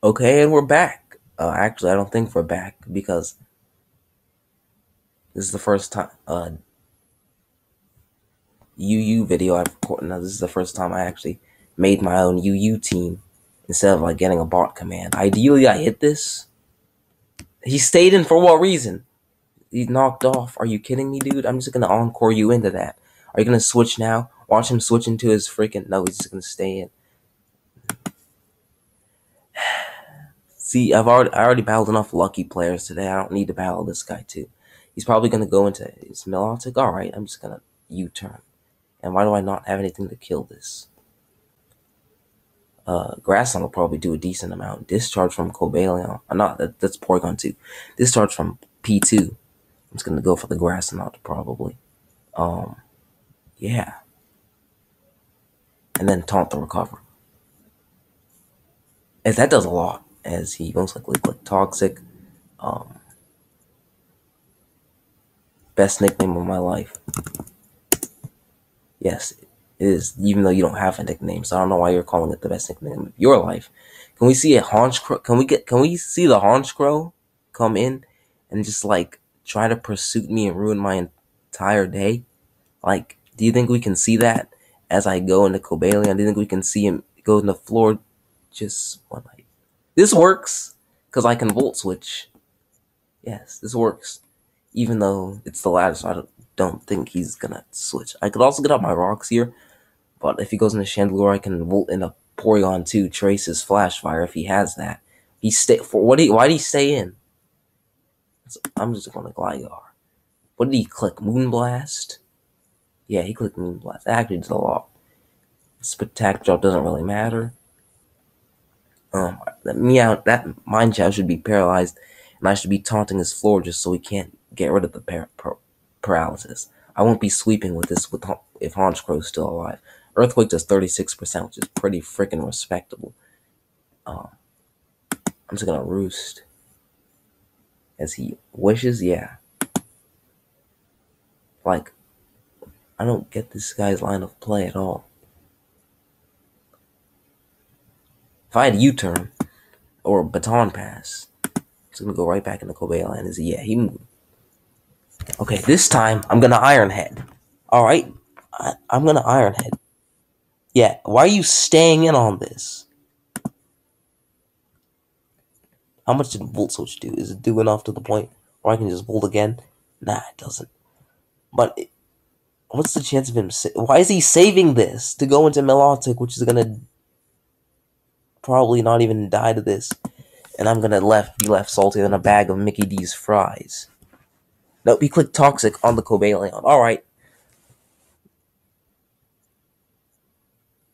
Okay, and we're back. Actually, I don't think we're back because this is the first time UU video I've recorded. Now, this is the first time I actually made my own UU team instead of like getting a bot command. Ideally, I hit this. He stayed in for what reason? He knocked off. Are you kidding me, dude? I'm just gonna encore you into that. Are you gonna switch now? Watch him switch into his freaking. No, he's just gonna stay in. See, I already battled enough lucky players today. I don't need to battle this guy too. He's probably gonna go into his Milotic. All right, I'm just gonna U-turn. And why do I not have anything to kill this? Grassland will probably do a decent amount. Discharge from Cobalion. Not that's Porygon 2. Discharge from P2. I'm just gonna go for the Grassland probably. Yeah. And then taunt the recover. As that does a lot, as he most likely clicked Toxic. Best nickname of my life. Yes, it is, even though you don't have a nickname, so I don't know why you're calling it the best nickname of your life. Can we see a Honchkrow? Can we see the Honchkrow come in and just like try to pursue me and ruin my entire day? Like, do you think we can see that as I go into Cobalion? Do you think we can see him go in the floor just one night? This works because I can Volt Switch. Yes, this works. Even though it's the ladder, so I don't think he's gonna switch. I could also get up my rocks here, but if he goes into Chandelure, I can Volt into Porygon 2, trace his Flash Fire if he has that. Why'd he stay in? I'm just gonna Gligar. What did he click? Moonblast? Yeah, he clicked Moonblast. That actually did a lot. Spectac Drop doesn't really matter. That Mind Chow should be paralyzed, and I should be taunting his floor just so he can't get rid of the paralysis. I won't be sweeping with this if Honchkrow's still alive. Earthquake does 36%, which is pretty freaking respectable. I'm just gonna Roost. As he wishes, yeah. Like, I don't get this guy's line of play at all. If I had U-turn or Baton Pass, it's gonna go right back into Cobalion. Yeah, he moved. Okay, this time I'm gonna Iron Head. Alright? I'm gonna Iron Head. Yeah, why are you staying in on this? How much did Volt Switch do? Is it do enough to the point where I can just Volt again? Nah, it doesn't. But what's the chance of him? Why is he saving this to go into Milotic, which is gonna probably not even die to this? And I'm gonna be left salty than a bag of Mickey D's fries. Nope, he clicked Toxic on the Cobalion. Alright.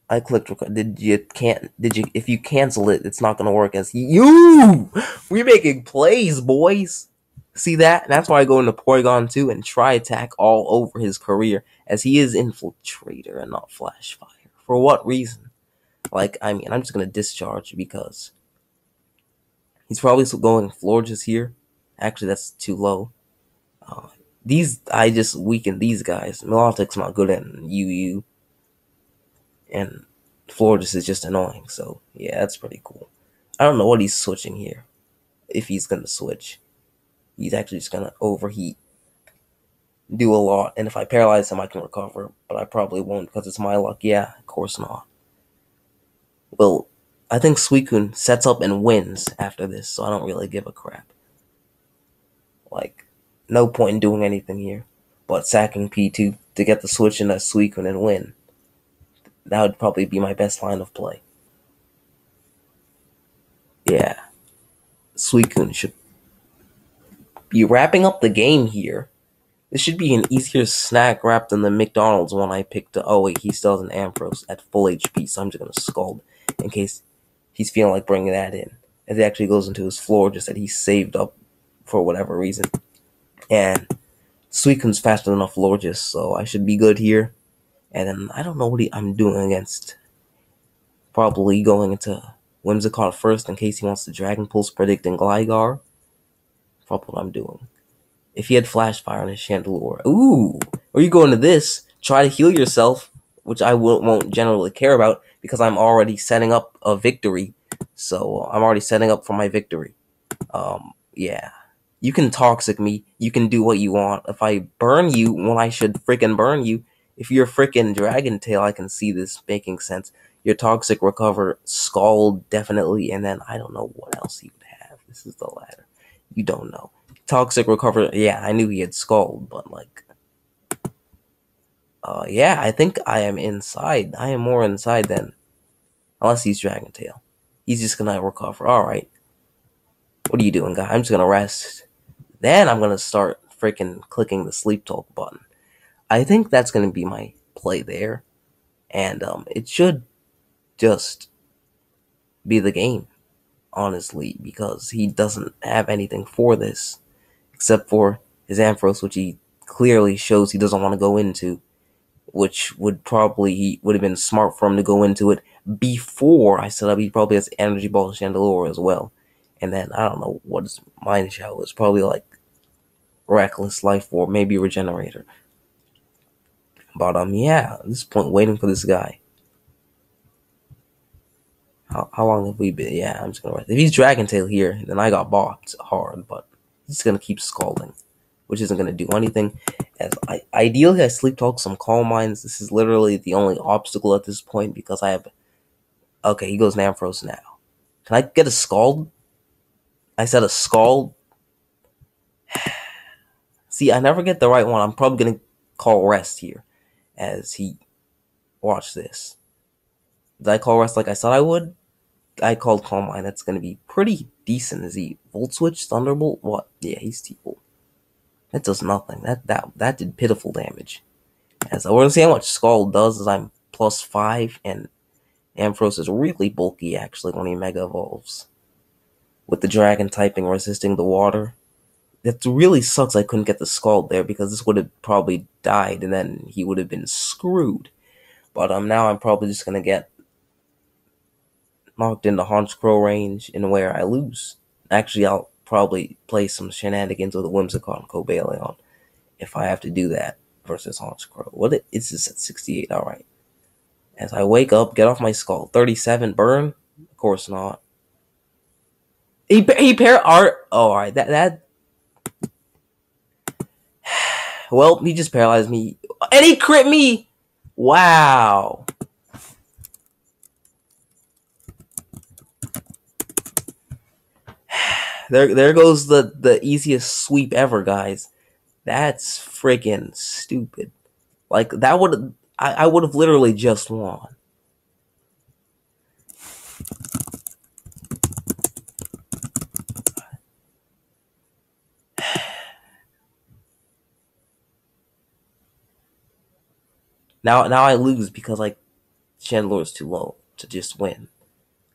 I clicked record. If you cancel it, it's not gonna work as we making plays, boys. See that? And that's why I go into Porygon 2 and try attack all over his career, as he is Infiltrator and not Flash Fire. For what reason? Like, I mean, I'm just gonna discharge because he's probably going Florges here. Actually, that's too low. I just weakened these guys. Milotic's not good at UU. And Florges is just annoying, so yeah, that's pretty cool. I don't know what he's switching here. If he's gonna switch. He's actually just gonna overheat. Do a lot, and if I paralyze him I can recover, but I probably won't because it's my luck. Yeah, of course not. Well, I think Suicune sets up and wins after this, so I don't really give a crap. Like, no point in doing anything here but sacking P2 to get the switch into Suicune and win. That would probably be my best line of play. Yeah. Suicune should be wrapping up the game here. This should be an easier snack wrap than the McDonald's one I picked. Oh wait, he still has an Ampharos at full HP, so I'm just gonna Scald in case he's feeling like bringing that in. As it actually goes into his floor, just that he saved up for whatever reason. And Suicune's faster than a Florges, so I should be good here. And then I don't know what I'm doing against. Probably going into Whimsicott first in case he wants to Dragon Pulse predicting Gligar. Probably what I'm doing. If he had Flash Fire on his Chandelure. Ooh! Or you go into this, try to heal yourself, which I won't generally care about because I'm already setting up a victory. So I'm already setting up for my victory. Yeah. You can toxic me. You can do what you want. If I burn you when I should freaking burn you, if you're freaking Dragon Tail, I can see this making sense. Your toxic recover, scald definitely, and then I don't know what else he would have. This is the ladder. You don't know. Toxic recover, yeah, I knew he had scald, but like, yeah, I think I am inside. I am more inside than, unless he's Dragon Tail. He's just gonna recover. Alright. What are you doing, guy? I'm just gonna rest. Then I'm gonna start freaking clicking the sleep talk button. I think that's gonna be my play there. And it should just be the game, honestly, because he doesn't have anything for this except for his Ampharos, which he clearly shows he doesn't want to go into, which would probably, he would have been smart for him to go into it before I set up. He probably has Energy Ball Chandelure as well. And then I don't know what his Mind Shell is, probably like Reckless Life or maybe Regenerator. But yeah, at this point, waiting for this guy. How long have we been? Yeah, I'm just gonna rest. If he's Dragon Tail here, then I got bopped hard, but he's gonna keep scalding, which isn't gonna do anything. As ideally I sleep talk some Calm Minds. This is literally the only obstacle at this point because I have. Okay, he goes Ampharos now. Can I get a scald? I said a scald. See, I never get the right one. I'm probably gonna call rest here, as he. Watch this. Did I call rest like I said I would? I called Calm Mind. That's going to be pretty decent. Is he Volt Switch, Thunderbolt? What? Yeah, he's T-Bolt. That does nothing. That did pitiful damage. As I want to see how much Scald does, is I'm +5, and Ampharos is really bulky actually when he Mega Evolves. With the Dragon typing resisting the water. That really sucks I couldn't get the Scald there because this would have probably died and then he would have been screwed. But now I'm probably just going to get knocked into Honchkrow range in where I lose. Actually, I'll probably play some shenanigans with a Whimsicott and Cobalion if I have to do that versus Honchkrow. What is this at 68? Alright. As I wake up, get off my skull. 37 burn? Of course not. He pair art. Oh, alright. That. Well, he just paralyzed me. And he crit me! Wow. There goes the easiest sweep ever, guys. That's freaking stupid. Like that would I would have literally just won. Now I lose because like Chandelure is too low to just win.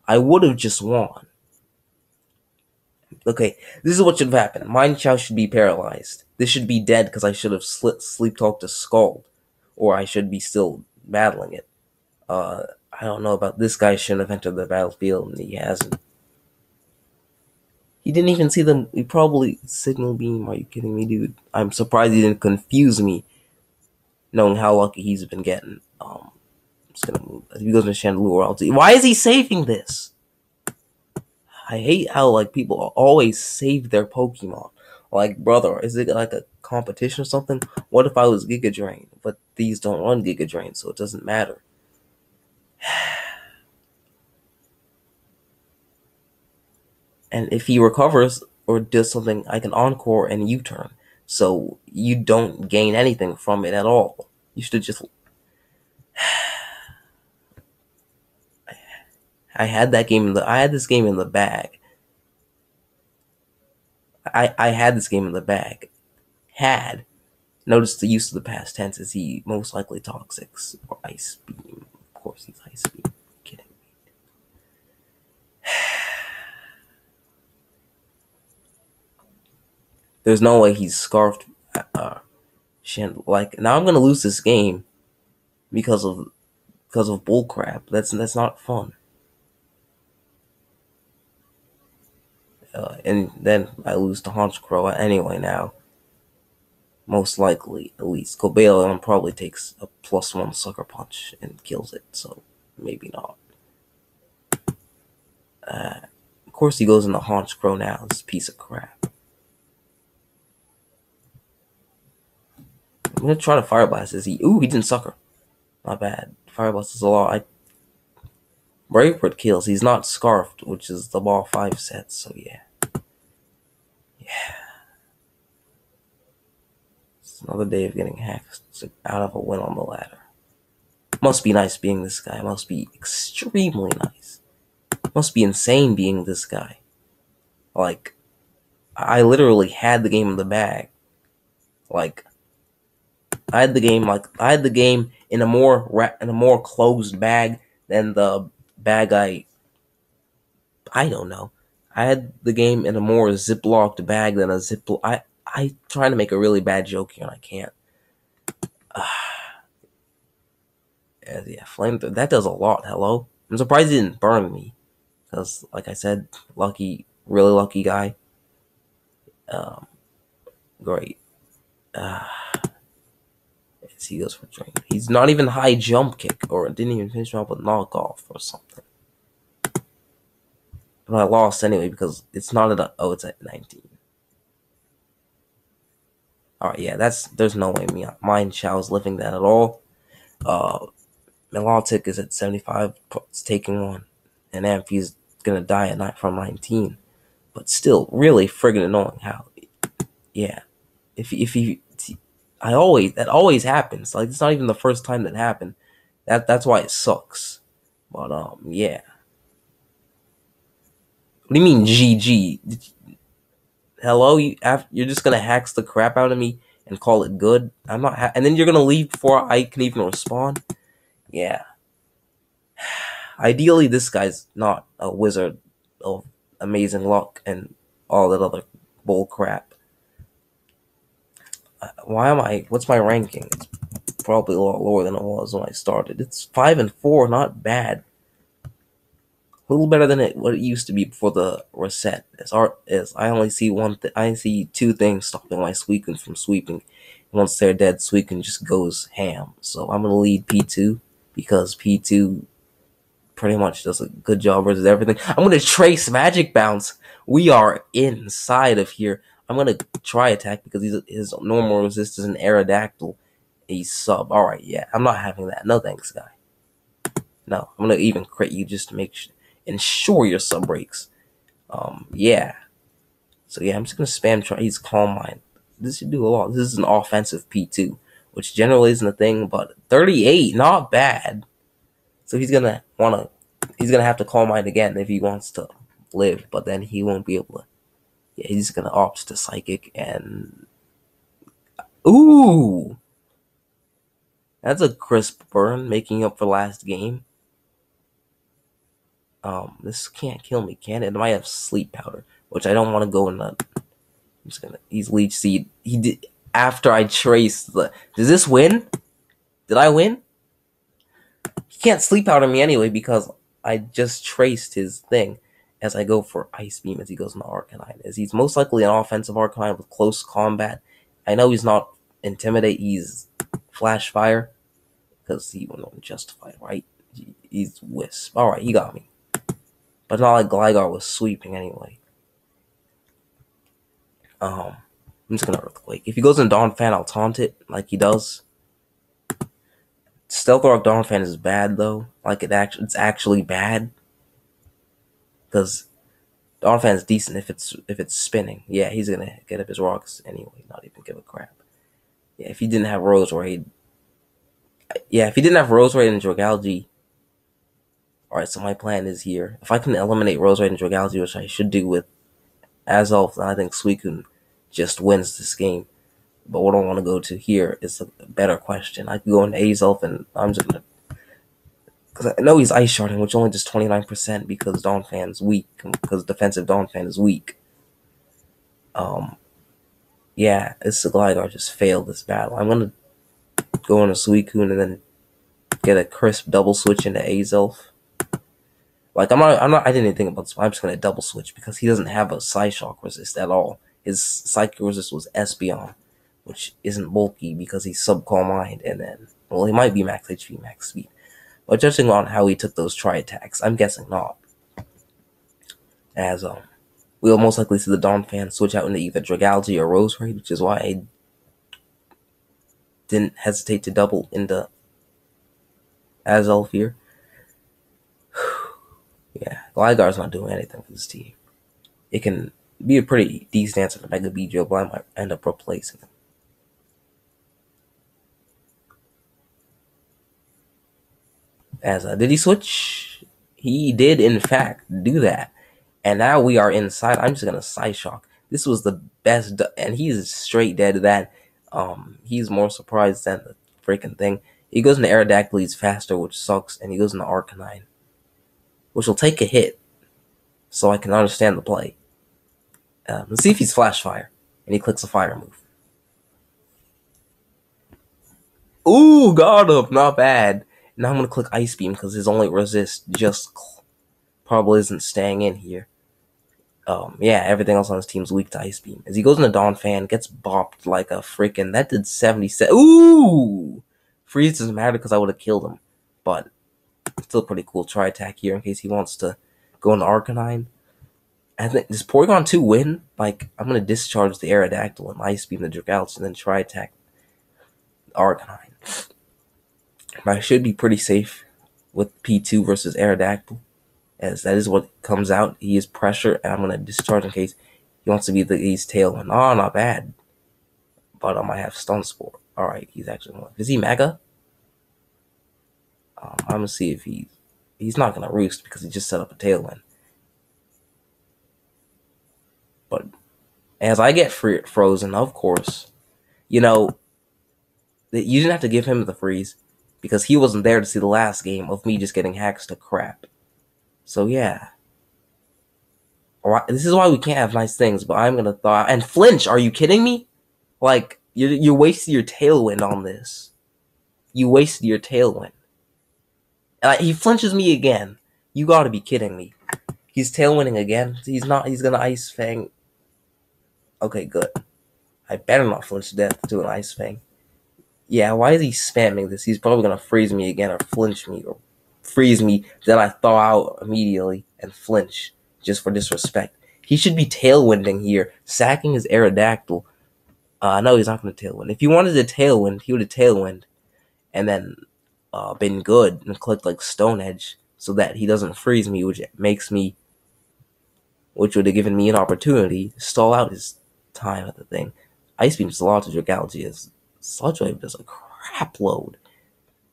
I would have just won. Okay, this is what should have happened. Mind Chow should be paralyzed. This should be dead because I should have sleep talked to Scald, or I should be still battling it. I don't know about this guy. Shouldn't have entered the battlefield, and he hasn't. He didn't even see them. He probably signal beam. Are you kidding me, dude? I'm surprised he didn't confuse me, knowing how lucky he's been getting. I'm just gonna move. If he goes to Chandelure, I'll see. Why is he saving this? I hate how like people always save their Pokemon. Like, brother, is it like a competition or something? What if I was Giga Drain? But these don't run Giga Drain, so it doesn't matter. And if he recovers or does something, I can Encore and U-turn. So you don't gain anything from it at all. You should just. I had that game I had this game in the bag. I had this game in the bag. Had. Notice the use of the past tense. Is he most likely Toxics or Ice Beam? Of course he's Ice Beam. Kidding me. There's no way he's scarfed. Like now I'm gonna lose this game because of bullcrap. That's not fun. And then I lose to Honchkrow anyway now. Most likely, at least. Cobalion probably takes a +1 Sucker Punch and kills it, so maybe not. Of course he goes into Haunch Crow now, this piece of crap. I'm gonna try to Fire Blast. Is he? Ooh, he didn't sucker. Not bad. Fire Blast is a lot. Brave Bird kills. He's not Scarfed, which is the ball 5 sets, so yeah. It's another day of getting hacked out of a win on the ladder. Must be nice being this guy. Must be extremely nice. Must be insane being this guy. Like, I literally had the game in the bag. Like, I had the game in a more closed bag than the bag I don't know. I had the game in a more ziplocked bag than a ziplock. I trying to make a really bad joke here and I can't. Yeah, flamethrower. That does a lot. Hello. I'm surprised it didn't burn me, because like I said, lucky, really lucky guy. Great. He goes for drain. He's not even high jump kick, or didn't even finish him up with knockoff or something. But I lost anyway because it's not at it's at 19. Alright, yeah, there's no way Mind Chow's living that at all. Milotic is at 75, it's taking one, and Amphi's gonna die at night from 19. But still, really friggin' annoying how, yeah. If he that always happens. Like, it's not even the first time that happened. That's why it sucks. But yeah. What do you mean GG? Hello, you're just gonna hacks the crap out of me and call it good? I'm not, and then you're gonna leave before I can even respond? Yeah. Ideally, this guy's not a wizard of amazing luck and all that other bull crap. What's my ranking? It's probably a lot lower than it was when I started. It's 5-4, not bad. A little better than what it used to be before the reset. I only see I see two things stopping my Suicune from sweeping. Once they're dead, Suicune just goes ham. So I'm gonna lead P2 because P2 pretty much does a good job versus everything. I'm gonna trace Magic Bounce. We are inside of here. I'm gonna try attack because his normal resist is an Aerodactyl. He's sub. Alright, yeah. I'm not having that. No thanks, guy. No, I'm gonna even crit you just to ensure your sub breaks. Yeah. So yeah, I'm just gonna spam try. He's Calm Mind. This should do a lot. This is an offensive P2, which generally isn't a thing, but 38, not bad. So he's gonna have to Calm Mind again if he wants to live, but then he won't be able to. Yeah, he's gonna opt to Psychic and ooh, that's a crisp burn, making up for last game. This can't kill me, can it? It might have Sleep Powder, which I don't want to go in the. He's Leech Seed. He did after I traced the. Does this win? Did I win? He can't Sleep Powder me anyway because I just traced his thing as I go for Ice Beam as he goes into Arcanine. As he's most likely an offensive Arcanine with close combat. I know he's not Intimidate, he's Flash Fire because he won't justify it, right? He's Wisp. Alright, he got me. But not like Gligar was sweeping anyway. I'm just gonna Earthquake. If he goes in Donphan, I'll taunt it like he does. Stealth Rock Donphan is bad though. Like it's actually bad. Because Donphan is decent if it's spinning. Yeah, he's gonna get up his rocks anyway, not even give a crap. Yeah, if he didn't have Roserade. Yeah, if he didn't have Roserade and Dragalge. Alright, so my plan is here. If I can eliminate Roserade and Dragalge, which I should do with Azelf, then I think Suicune just wins this game. But what I want to go to here is a better question. I could go into Azelf and I'm just gonna, because I know he's Ice Sharding, which only does 29% because Donphan's weak, because defensive Donphan is weak. Yeah, this Gligar just failed this battle. I'm gonna go into Suicune and then get a crisp double switch into Azelf. Like I didn't even think about this. I'm just gonna double switch because he doesn't have a Psyshock resist at all. His Psychic resist was Espeon, which isn't bulky because he's Calm Mind, and then he might be max HP, max speed. But judging on how he took those tri attacks, I'm guessing not. as we'll most likely see the Donphan switch out into either Dragalge or Roserade, which is why I didn't hesitate to double into Azelf. Yeah, Gligar's not doing anything for this team. It can be a pretty decent answer to Mega Beedrill, but I might end up replacing him. As did he switch? He did, in fact, do that. And now we are inside. I'm just gonna Psyshock. This was the best, and he's straight dead to that. He's more surprised than the freaking thing. He goes into Aerodactyl, he's faster, which sucks, and he goes into Arcanine, which will take a hit, so I can understand the play. Let's see if he's Flash Fire, and he clicks a fire move. Ooh, got him, not bad. Now I'm gonna click Ice Beam because his only resist just probably isn't staying in here. Yeah, everything else on his team's weak to Ice Beam. As he goes into Donphan, gets bopped like a freaking. That did 77. Ooh! Freeze doesn't matter because I would have killed him. But still pretty cool. Try attack here in case he wants to go into Arcanine. And then, does Porygon 2 win? Like, I'm going to discharge the Aerodactyl and Ice Beam the Dragalge and then try attack Arcanine. But I should be pretty safe with P2 versus Aerodactyl, as that is what comes out. He is pressure, and I'm going to discharge in case he wants to be the Ace Tailwind. Oh, not bad. But I might have Stun Spore. Alright, he's actually one. Is he Mega? I'm going to see if he's not going to Roost because he just set up a Tailwind. But as I get frozen, of course, you know, you didn't have to give him the freeze because he wasn't there to see the last game of me just getting hacks to crap. So yeah. This is why we can't have nice things, but I'm going to thaw. And flinch, are you kidding me? Like, you wasted your Tailwind on this. You wasted your Tailwind. He flinches me again. You gotta be kidding me. He's Tailwinding again. He's not. He's gonna Ice Fang. Okay, good. I better not flinch to death to an Ice Fang. Yeah, why is he spamming this? He's probably gonna freeze me again or flinch me or freeze me. Then I thaw out immediately and flinch just for disrespect. He should be Tailwinding here, sacking his Aerodactyl. No, he's not gonna Tailwind. If he wanted to Tailwind, he would have Tailwind and then been good and clicked like Stone Edge so that he doesn't freeze me, which would have given me an opportunity to stall out his time at the thing. Ice Beam Sludge to Dragalge as Sludge Wave does a crap load.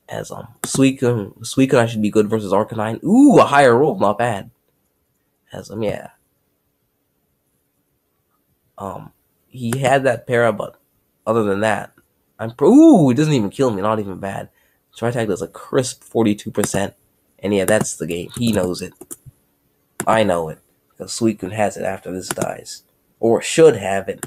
As Suicune I should be good versus Arcanine. Ooh, a higher roll, not bad. As yeah. He had that para, but other than that, ooh, it doesn't even kill me, not even bad. Tri-Tag does a crisp 42%. And yeah, that's the game. He knows it. I know it. Because Suicune has it after this dies. Or should have it.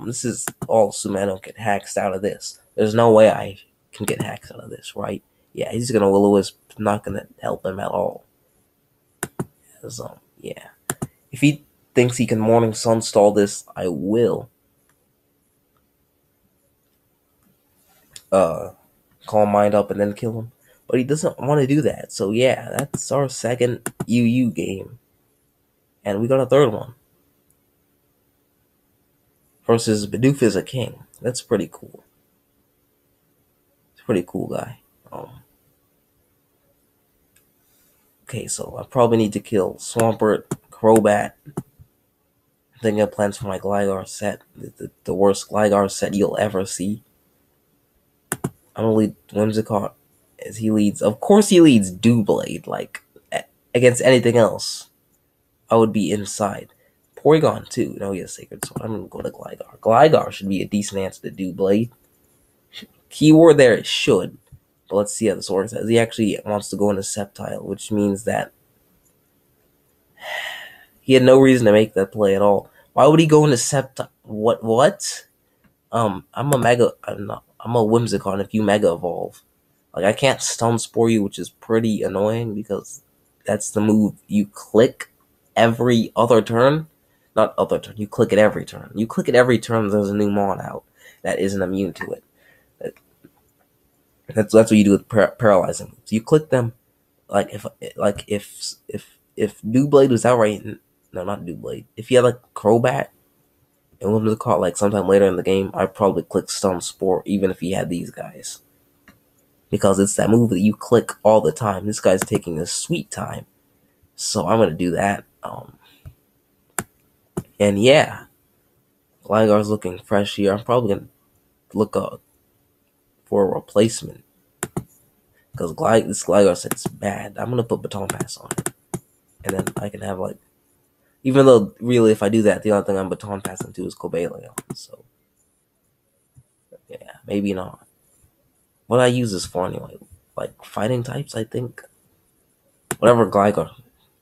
This is all assuming I don't get hacks out of this. There's no way I can get hacks out of this, right? Yeah, he's gonna Will-O-Wisp. Not gonna help him at all. As, yeah. If he thinks he can Morning Sun stall this, I will. Calm Mind up and then kill him. But he doesn't want to do that. So yeah, that's our second UU game. And we got a third one. Versus Bidoof is a king. That's pretty cool. It's a pretty cool guy. Okay, so I probably need to kill Swampert, Crobat. I'm thinking of plans for my Gligar set. The worst Gligar set you'll ever see. I'm gonna lead Whimsicott as he leads. Of course he leads Doublade. Like, against anything else, I would be inside. Porygon too. No, he has Sacred Sword. I'm gonna go to Gligar. Gligar should be a decent answer to Doublade. Keyword there is should. But let's see how this works. As he actually wants to go into Sceptile, which means that he had no reason to make that play at all. Why would he go into Sceptile? What? I'm a Whimsicott if you Mega Evolve. Like, I can't Stun Spore you, which is pretty annoying because that's the move you click every other turn. Not other turn, you click it every turn. You click it every turn there's a new Mon out that isn't immune to it. That's what you do with paralyzing moves. You click them, like if Doublade was outright no, not Doublade. If he had like Crobat and wanted to call like sometime later in the game, I'd probably click Stone Spore even if he had these guys. Because it's that move that you click all the time. This guy's taking his sweet time. So I'm gonna do that. And yeah, Gligar's looking fresh here. I'm probably gonna look up for a replacement. Because this Gligar set's bad. I'm gonna put Baton Pass on it. And then I can have like, even though really if I do that, the only thing I'm Baton Passing to is Cobalion. So yeah, maybe not. What I use this for anyway? Like fighting types, I think. Whatever Gligar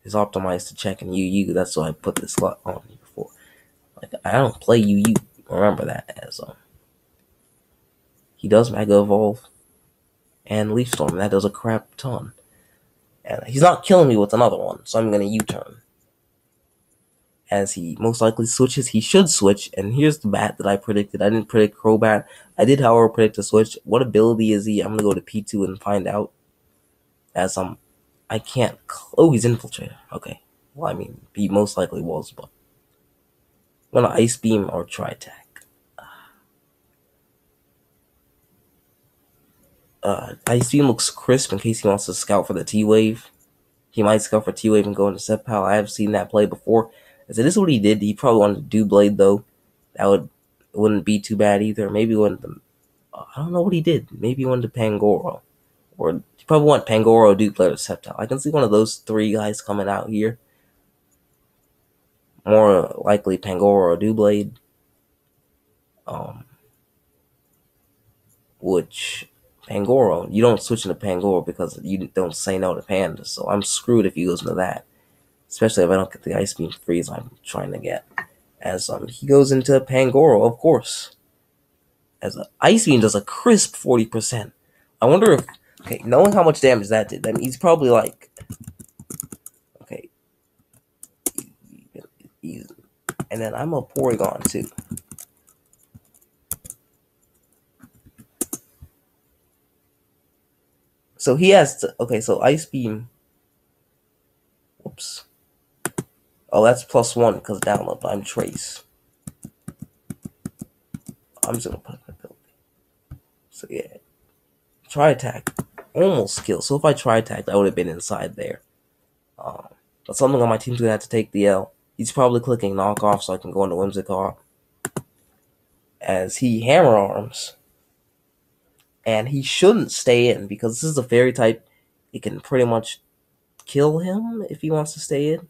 is optimized to check in UU, that's what I put this slot on here for. Like I don't play UU. Remember that as he does Mega Evolve and Leaf Storm. That does a crap ton. And he's not killing me with another one, so I'm gonna U-turn. As he most likely switches, he should switch. And here's the bat that I predicted. I didn't predict Crobat. I did, however, predict a switch. What ability is he? I'm gonna go to P2 and find out. As I can't. Oh, he's Infiltrator. Okay. Well, I mean, he most likely was, but I'm gonna Ice Beam or Tri-Attack. Ice Beam looks crisp in case he wants to scout for the T-Wave. He might scout for T-Wave and go into Sceptile. I have seen that play before. As this is what he did. He probably wanted to Doublade though. That wouldn't be too bad either. Maybe when I don't know what he did. Maybe he wanted to Pangoro. Or he probably want Pangoro, Doublade, or Sceptile. I can see one of those three guys coming out here. More likely Pangoro or Doublade. Which Pangoro, you don't switch into Pangoro because you don't say no to Panda. So I'm screwed if he goes into that. Especially if I don't get the Ice Beam freeze I'm trying to get. As he goes into Pangoro, of course. As Ice Beam does a crisp 40%. I wonder if, okay, knowing how much damage that did, I mean, he's probably like, okay, and then I'm a Porygon too. So he has to, okay, so Ice Beam, whoops. Oh, that's +1 because download, I'm Trace. I'm just gonna put an ability. So yeah, Tri-Attack, almost kill. So if I Tri-Attacked, I would have been inside there. But something on my team's gonna have to take the L. He's probably clicking knockoff so I can go into Whimsicott. As he Hammer Arms. And he shouldn't stay in because this is a fairy type. It can pretty much kill him if he wants to stay in.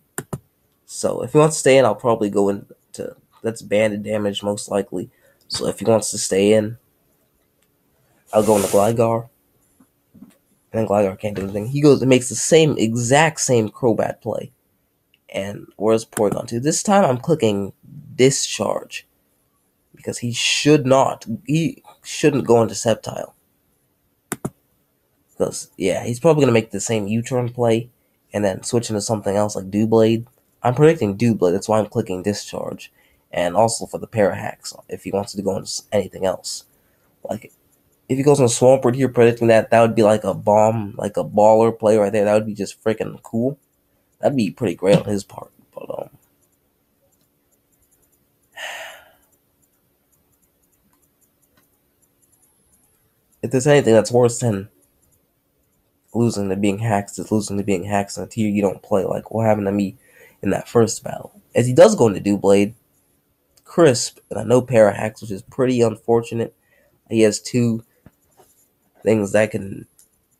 So if he wants to stay in, I'll probably go into, that's banded damage most likely. So if he wants to stay in, I'll go into Gligar. And then Gligar can't do anything. He goes and makes the exact same Crobat play. And where's Porygon 2? This time I'm clicking Discharge. Because he shouldn't go into Sceptile. Because, yeah, he's probably going to make the same U-turn play and then switch into something else like Doublade. I'm predicting Doublade, that's why I'm clicking Discharge. And also for the Parahax, if he wants to go into anything else. Like, if he goes into Swampert here, predicting that would be like a bomb, like a baller play right there. That would be just freaking cool. That'd be pretty great on his part. But, if there's anything that's worse than losing to being hacked, is losing to being hacked in a tier you don't play, like what happened to me in that first battle. As he does go into Doublade, crisp, and I know Parahax, which is pretty unfortunate. He has two things that can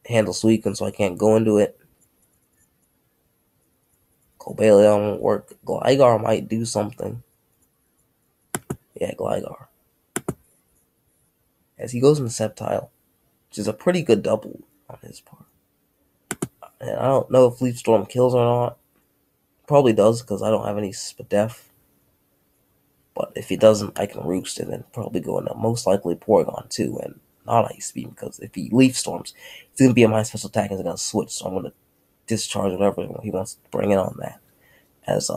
handle Suicune, so I can't go into it. Cobalion won't work. Gligar might do something. Yeah, Gligar. As he goes into Sceptile, which is a pretty good double on his part. And I don't know if Leaf Storm kills or not. Probably does, because I don't have any Spadef. But if it doesn't, I can Roost and then probably go into most likely Porygon 2 and not Ice Beam, because if he Leaf Storms, it's going to be a my special attack and it's going to switch, so I'm going to discharge whatever he wants to bring it on that. As,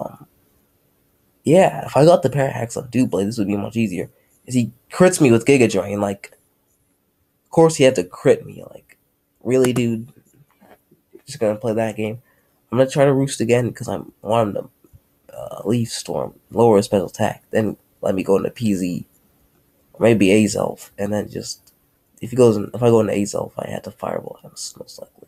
yeah, if I got the Parahax on Doublade, this would be much easier. As he crits me with Giga Drain, like, of course he had to crit me, like, really, dude? Just going to play that game. I'm going to try to Roost again, because I want him to Leaf Storm, lower special attack, then let me go into PZ, or maybe Azelf, and then just if I go into Azelf, I had to Fireball him most likely,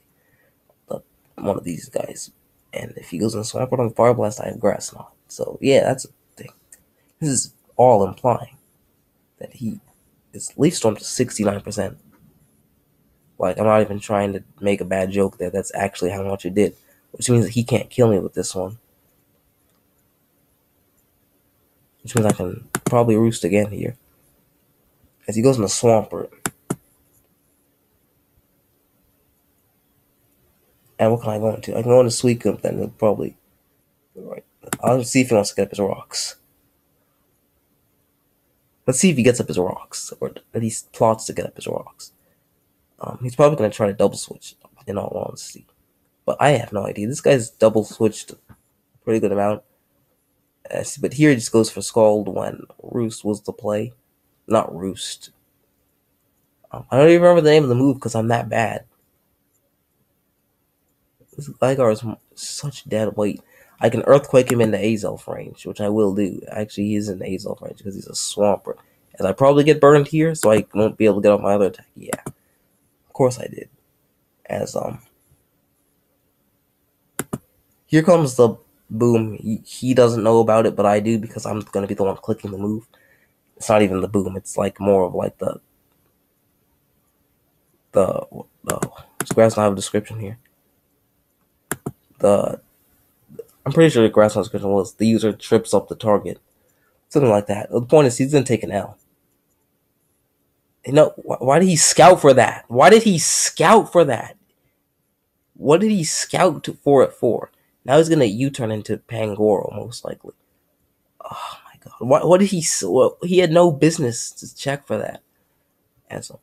but one of these guys, and if he goes in Swampert on Fire Blast, I have Grass Knot. So yeah, that's a thing. This is all implying that his Leaf Storm to 69%. Like, I'm not even trying to make a bad joke there. That's actually how much it did, which means that he can't kill me with this one. Which means I can probably roost again here. As he goes into Swampert. And what can I go into? I can go into Suicune, then he'll probably... Right. I'll see if he wants to get up his rocks. Let's see if he gets up his rocks, or at least plots to get up his rocks. He's probably going to try to double switch, in all honesty. But I have no idea. This guy's double switched a pretty good amount. But here he just goes for Scald when Roost was the play. Not Roost. I don't even remember the name of the move because I'm that bad. This Gligar is such dead weight. I can Earthquake him into Azelf range, which I will do. Actually, he is in Azelf range because he's a Swampert. As I probably get burned here, so I won't be able to get off my other attack. Yeah. Of course I did. As, here comes the boom. He doesn't know about it, but I do because I'm going to be the one clicking the move. It's not even the boom. It's like more of like does Grass not have a description here? I'm pretty sure the Grass not description was the user trips up the target. Something like that. The point is, he's going to take an L. You know, why did he scout for that? Why did he scout for that? What did he scout for it for? Now he's going to U-turn into Pangoro, most likely. Oh my god. What did he... he had no business to check for that. And so,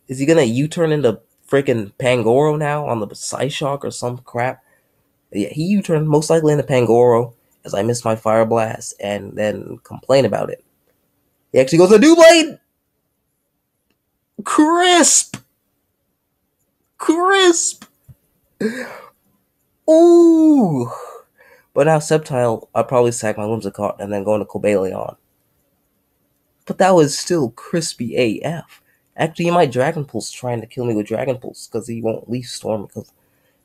is he going to U-turn into freaking Pangoro now on the Psyshock or some crap? Yeah, he U-turned most likely into Pangoro as I missed my Fire Blast and then complain about it. He actually goes to Doublade! Crisp! Ooh! But now Sceptile, I'll probably sack my Whimsicott and then go into Cobalion. But that was still crispy AF. Actually, he might Dragon Pulse trying to kill me with Dragon Pulse because he won't Leaf Storm because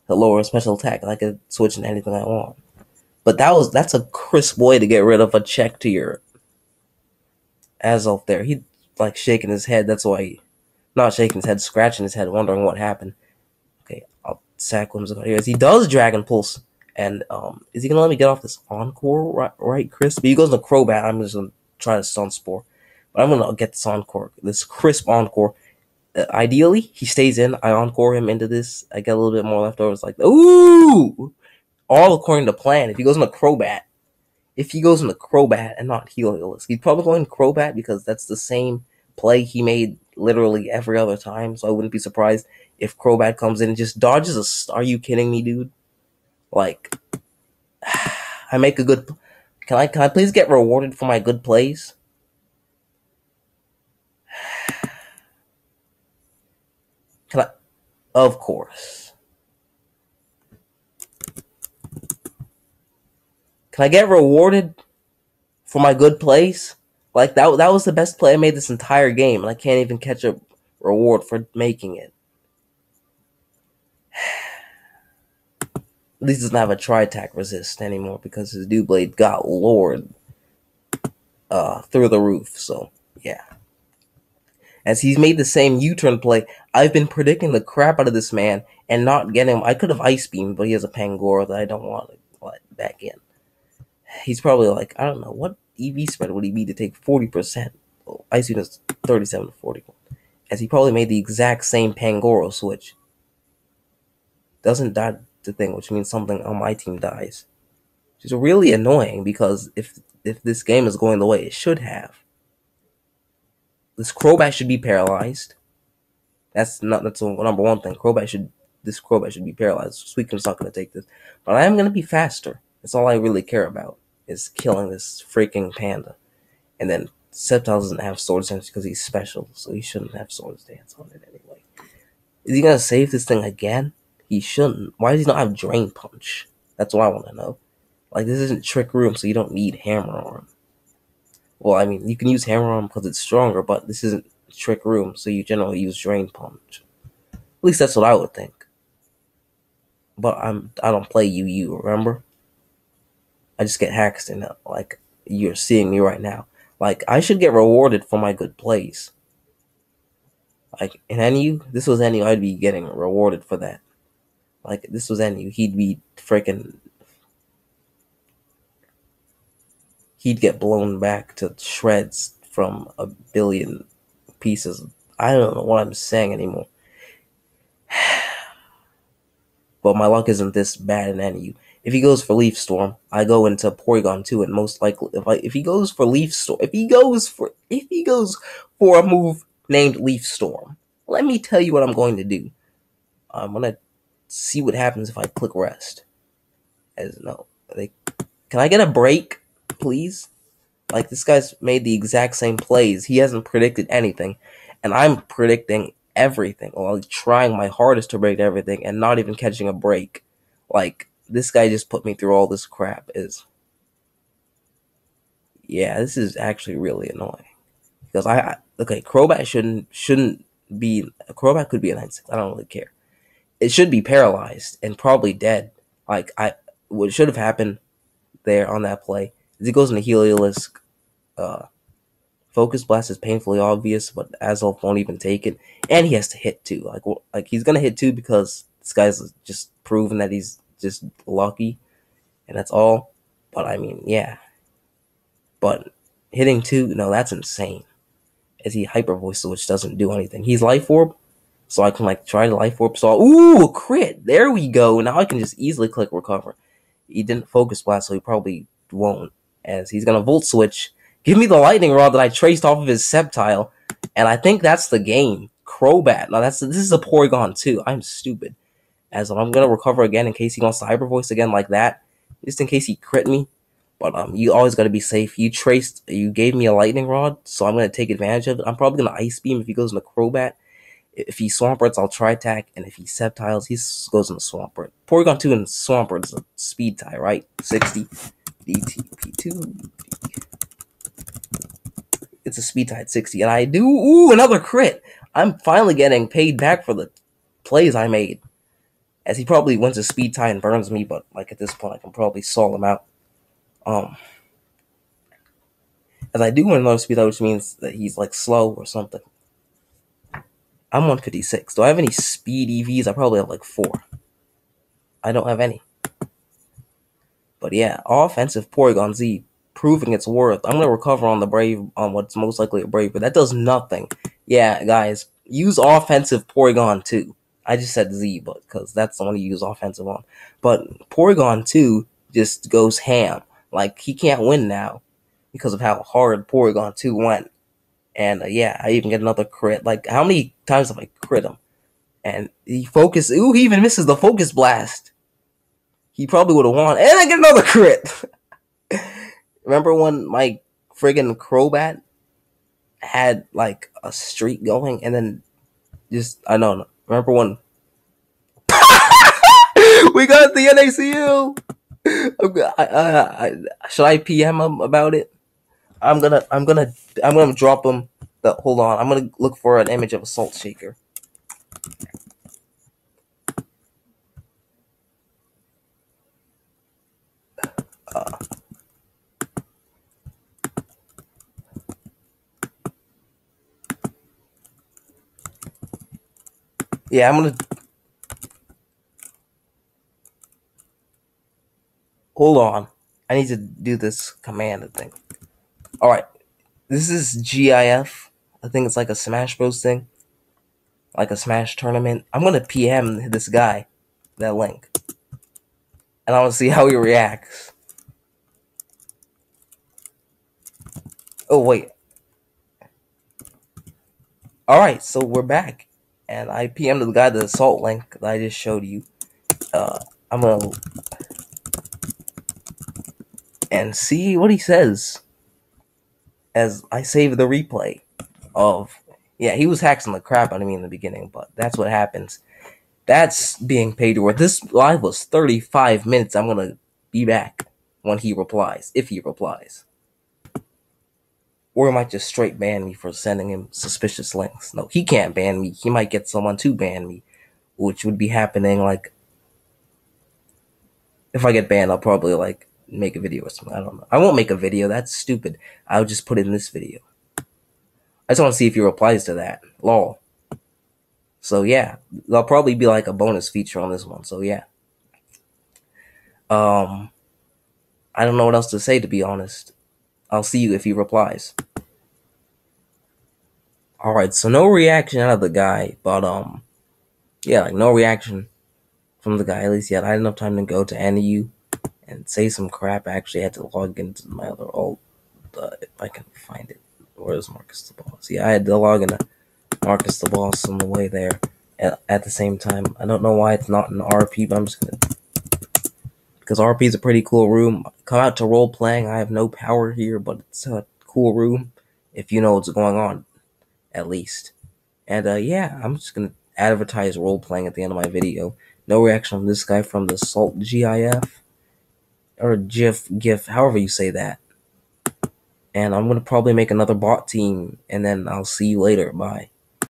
he'll lower a special attack and I could switch into anything I want. But that's a crisp way to get rid of a check to your Azelf there. He like shaking his head. That's why not shaking his head, scratching his head, wondering what happened. Okay, I'll sack Whimsicott here as he does Dragon Pulse. And is he gonna let me get off this Encore right crisp? He goes to Crobat. I'm just gonna try to Stun Spore. But I'm gonna get this Encore, this crisp Encore. Ideally, he stays in. I Encore him into this. I get a little bit more left over. It's like, ooh! All according to plan. If he goes into Crobat and not Heliolisk, he's probably going Crobat because that's the same play he made literally every other time. So I wouldn't be surprised if Crobat comes in and just dodges a... Are you kidding me, dude? Like, I make a good... Can I please get rewarded for my good plays? Can I... Of course. Can I get rewarded for my good plays? Like, that was the best play I made this entire game, and I can't even catch a reward for making it. At least doesn't have a Tri-Attack resist anymore because his Doublade got lured through the roof. So, yeah. As he's made the same U-turn play, I've been predicting the crap out of this man and not getting him. I could have Ice Beam, but he has a Pangoro that I don't want to let back in. He's probably like, I don't know, what EV spread would he be to take 40%? Well, Ice Beam is 37 to 41. As he probably made the exact same Pangoro switch. Doesn't die the thing, which means something on my team dies. Which is really annoying because if this game is going the way it should have, this Crobat should be paralyzed. That's the number one thing. This Crobat should be paralyzed. Suicune's not going to take this. But I am going to be faster. That's all I really care about, is killing this freaking panda. And then Sceptile doesn't have Swords Dance because he's special, so he shouldn't have Swords Dance on it anyway. Is he going to save this thing again? He shouldn't. Why does he not have Drain Punch? That's what I want to know. Like, this isn't Trick Room, so you don't need Hammer Arm. Well, I mean, you can use Hammer Arm because it's stronger, but this isn't Trick Room, so you generally use Drain Punch. At least that's what I would think. But I don't play UU, remember? I just get Haxton, like you're seeing me right now. Like, I should get rewarded for my good plays. Like, in NU, this was NU, I'd be getting rewarded for that. Like, this was NU, he'd get blown back to shreds from a billion pieces. I don't know what I'm saying anymore. But my luck isn't this bad in NU. If he goes for Leaf Storm, I go into Porygon 2, and most likely, if he goes for Leaf Storm, if he goes for a move named Leaf Storm, let me tell you what I'm going to do. I'm gonna see what happens if I click rest. Can I get a break, please? Like, this guy's made the exact same plays. He hasn't predicted anything, and I'm predicting everything, while trying my hardest to predict everything and not even catching a break. Like, this guy just put me through all this crap. Yeah, this is actually really annoying. Because Crobat shouldn't be, Crobat could be a 9-6, I don't really care. It should be paralyzed and probably dead. Like, what should have happened there on that play is he goes into Heliolisk. Focus Blast is painfully obvious, but Azelf won't even take it, and he has to hit too. Like he's gonna hit too because this guy's just proven that he's just lucky, and that's all. But I mean, yeah. But hitting 2, no, that's insane. As he Hyper Voices, which doesn't do anything. He's Life Orb, so I can try to Life Orb. So ooh, a crit! There we go. Now I can just easily click Recover. He didn't Focus Blast, so he probably won't. As he's gonna Volt Switch. Give me the Lightning Rod that I traced off of his Sceptile, and I think that's the game. Crobat. Now this is a Porygon 2. I'm stupid. As I'm gonna Recover again in case he wants to Hyper Voice again like that, just in case he crit me. But you always gotta be safe. You gave me a Lightning Rod, so I'm gonna take advantage of it. I'm probably gonna Ice Beam if he goes into Crobat. If he Swamperts, I'll Tri Attack, and if he Sceptiles, he goes into Swampert. Porygon 2 and Swampert is a speed tie, right? 60 DTP2. It's a speed tie at 60, and I do another crit. I'm finally getting paid back for the plays I made. As he probably wins a speed tie and burns me, but at this point I can probably stall him out. As I do win another speed tie, which means that he's slow or something. I'm 156. Do I have any speed EVs? I probably have 4. I don't have any. But yeah, offensive Porygon Z, proving its worth. I'm going to Recover on the Brave, on what's most likely a Brave, but that does nothing. Yeah, guys, use offensive Porygon 2. I just said Z, but because that's the one you use offensive on. But Porygon 2 just goes ham. He can't win now because of how hard Porygon 2 went. And yeah, I even get another crit. How many times have I crit him? And he he even misses the Focus Blast. He probably would have won. And I get another crit! Remember when my friggin' Crobat had a streak going, and then I don't know. Remember when we got the NACL? Should I PM him about it? I'm gonna drop him. Hold on, I'm gonna look for an image of a Salt Shaker. Yeah, I'm gonna. Hold on, I need to do this command thing. All right, this is GIF. I think it's a Smash Bros thing, a Smash tournament. I'm gonna PM this guy, that link, and I want to see how he reacts. Oh wait. All right, so we're back, and I PM'd the guy the assault link that I just showed you. I'm gonna and see what he says as I save the replay of. Yeah, he was hacking the crap out of me in the beginning, but that's what happens. That's being paid to work. This live was 35 minutes. I'm gonna be back. when he replies, if he replies. Or he might just straight ban me for sending him suspicious links. No, he can't ban me. He might get someone to ban me, which would be happening, like, if I get banned, I'll probably, like, make a video or something. I don't know. I won't make a video. That's stupid. I'll just put it in this video. I just want to see if he replies to that. Lol. So, yeah. There'll probably be, like, a bonus feature on this one. So, yeah. I don't know what else to say, to be honest. I'll see you if he replies. Alright, so no reaction out of the guy, but, yeah, like, no reaction from the guy, at least yet. I had enough time to go to NU and say some crap. I actually had to log into my other alt, if I can find it. Where's Marcus the Boss? Yeah, I had to log into Marcus the Boss on the way there at the same time. I don't know why it's not in RP, but I'm just gonna, because RP is a pretty cool room. Come out to role playing. I have no power here, but it's a cool room if you know what's going on, at least. And yeah, I'm just gonna advertise role playing at the end of my video. No reaction from this guy from the Salt GIF or GIF, however you say that. And I'm gonna probably make another bot team, and then I'll see you later. Bye.